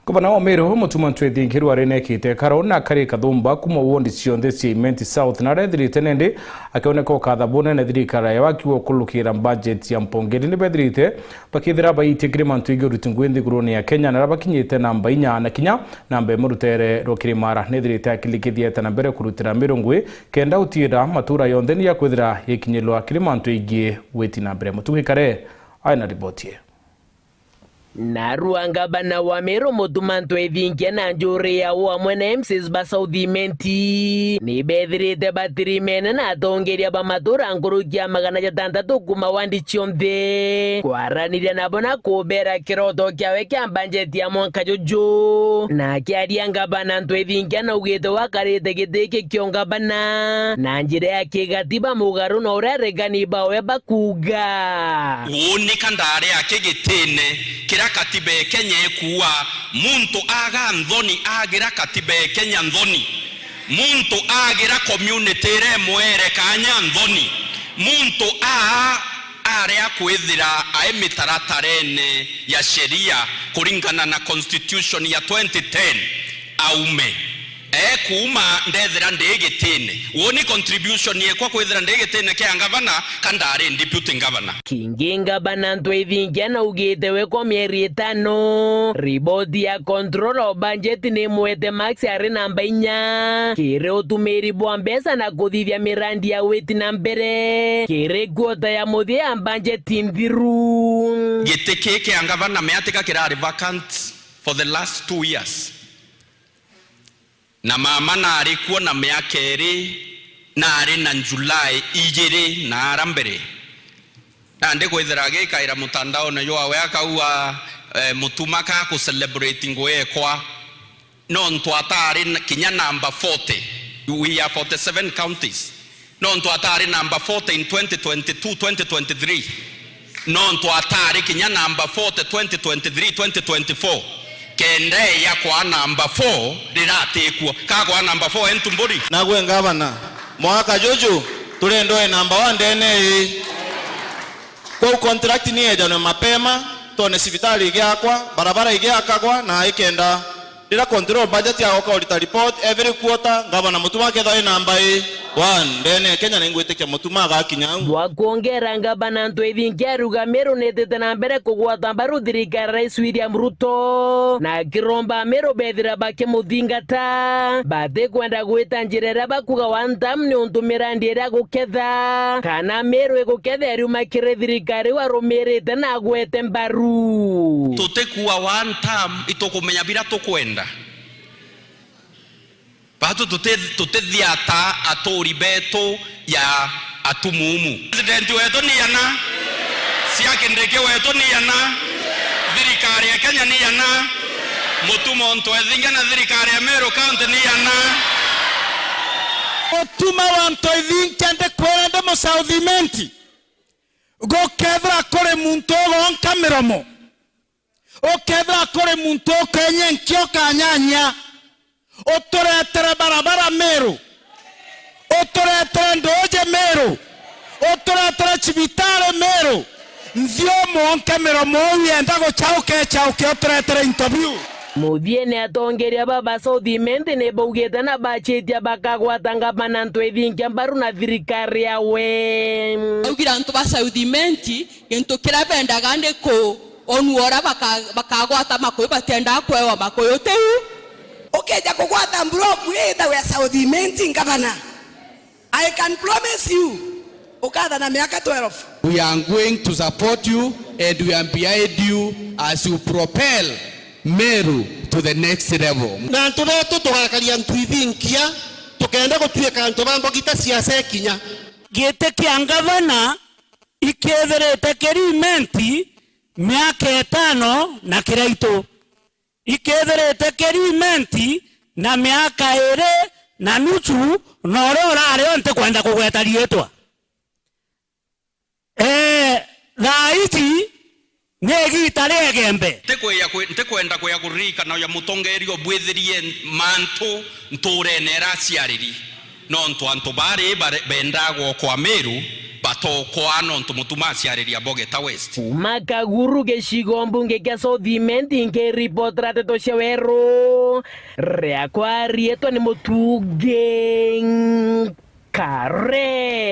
Gavana wa Meru Mutuma Ntwethinkiru arenekite karona kari kathumba kuma wondi cionthe cia Imenti South na rethirite nende akioneka ukathabuna na thirikara ya wakiwa kulukira budget ya mpongeri ni bethirite bakithira baitikire mantu igi rutingwendi guroni ya Kenya na bakinyite namba 4 na kinya namba murutere rokirimara nethirite akilikithiete na mbere kurutira mirungwe kenda utira matura yonthe ni ya kwithira yikinyirwa kirimantu igi weti na mbere mutugikare aina ripotie Narua Gavana wa Meru Mutuma Ntwethinkia na njuri ya hamwe na MCs ba South Imenti ni bethirite batirimene na atongeria ba matura nkurukia 600 kuma wandi cionthe kwaraniria nabo na kubera kiroto kiawe kia bajeti ya mwaka juju na kiaria Gavana Ntwethinkia na ugite wakarite gitiki kio Gavana na njira ya kigatiba mugaru na uria regani bawe bakuga woni kandare akigitine kira katiba ya Kenya ekuwa muntu aga nthoni agira katiba ya Kenya nthoni muntu agira community remwere kanya nthoni muntu aria kwithira aimitaratare ya sheria kuringana na constitution ya 2010 aume kuma ndethira ndigitine woni contribution yekwa kwithira ndigitine kia Gavana kandare deputy Gavana kingi Gavana Ntwethinkia na ugite we kwa mieri 5 riboti ya control of budget ni mwete max ari namba 4 kire utumiri bwa mbesa na kuthithia mirandi ya weti na mbere kire kuota ya muthia ya budget nthiru gitiki kia Gavana meatika kirari vacant for the last 2 years na mama na alikuwa na miaka 2 na ari na Julai 2 na arambere na ndiko ithirage kaira mutandao na yo awe akauwa Mutuma ka ku celebrating we kwa no ntwatari kinya number 40 we are 47 counties no ntwatari number 40 in 2022 2023 no ntwatari kinya number 40 2023 2024 kende ya kwa namba 4 riratekwo ka kwa namba 4 entumburi nagwe Gavana mwaka juju tulendoe namba 1 ndene kwa contract ni ejana mapema tone sibitali igiakwa barabara igiakagwa na ikenda dira control budget ya kwa audit report every quarter Gavana Mutuma ketha namba 1 ndene Kenya ningwitikia Mutuma gakinya wa kuongera Gavana Ntwethinkia ruga Meru netete na mbere kugwata mbaru thirikari Rais William Ruto na kiromba Meru bethira bake muthingata bate kwenda gwita njirera bakuga wantam ni untu mirandi ira guketha kana Meru iguketha riuma kire thirikari warumirite na gwete mbaru tutekuwa one term itokumenya bira tukwenda Pato tutedhiata atori beto ya atumumu president wetu ni yana siake ndeke wetu ni yana thirikari ya Kenya ni yana Mutuma Ntwethinkia na thirikari ya Meru County ni yana Mutuma wa Ntwethinkia ndekwenda mu South Imenti gokethra kore muntu gonka miromo okethra kore muntu kenye nkio kanyanya otoretere barabara Meru otoretere ndoje Meru otoretere chibitare Meru nzio monke miromo yenda gochauke otoretere interview Muthiene atongeria baba South Imenti ne baugete na bachetia bakagwata Gavana Ntwethinkia mbaru na thirikari yawe ugira ntu ba South Imenti gento kira benda gande ko onuora bakagwata makoyo batenda kwewa makoyo teu ukeja kugwata mbroku either we South Imenti Gavana I can promise you ukatha na miaka 12 we are going to support you and we are behind you as you propel Meru to the next level na nturetu tugakaria Ntwethinkia tukenda gutuika ntu bambo gita siasa kinya gite kia Gavana iketherete kiri Imenti miaka 5 na kiraito iketherete kiri Imenti na miaka 2 na nusu no rorare onte kwenda kugweta rietwa thaiti negita regembe ntekwenda kuya kurika na ya mutongerio bwithirie mantu nturenera ciariri no ntwantu bari bendagwo kwa Meru batokwa nontu mutuma aciariria Bogeta West Makaguru gecigo mbunge kia Southiment nke report rateto cia weru ria kwarietwa ni mutunge Kare